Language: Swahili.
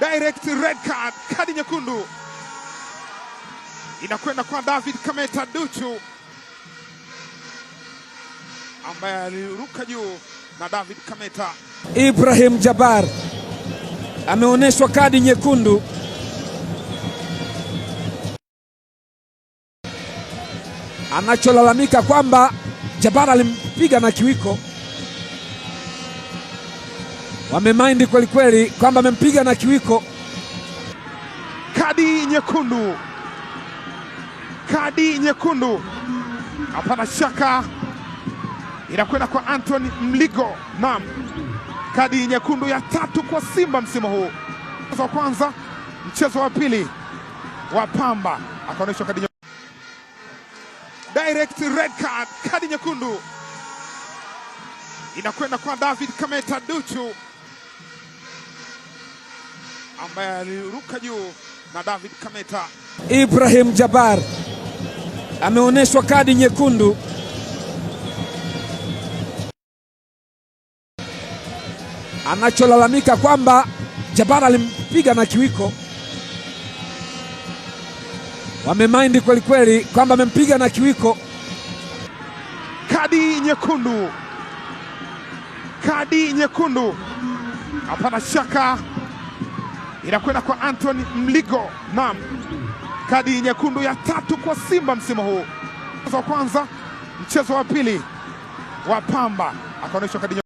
Direct red card, kadi nyekundu inakwenda kwa David Kameta Duchu ambaye aliruka juu na David Kameta. Ibrahim Jabbar ameonyeshwa kadi nyekundu. Anacholalamika kwamba Jabbar alimpiga na kiwiko. Wamemind kweli kweli kwamba amempiga na kiwiko. Kadi nyekundu, kadi nyekundu, hapana shaka inakwenda kwa Anthony Mligo. Naam, kadi nyekundu ya 3 kwa Simba msimu huu. Mchezo wa kwanza, mchezo wa pili wa Pamba akaonyeshwa kadi nyekundu. Direct red card, kadi nyekundu inakwenda kwa David Kameta Duchu ambaye aliruka juu na David Kameta. Ibrahim Jabbar ameonyeshwa kadi nyekundu. Anacholalamika kwamba Jabbar alimpiga na kiwiko. Wamemind kweli kweli kwamba amempiga na kiwiko. Kadi nyekundu, kadi nyekundu, hapana shaka inakwenda kwa Anthony Mligo. Naam, kadi nyekundu ya 3 kwa Simba msimu huu. Mchezo wa kwanza, mchezo wa pili wa Pamba akaonyeshwa kadi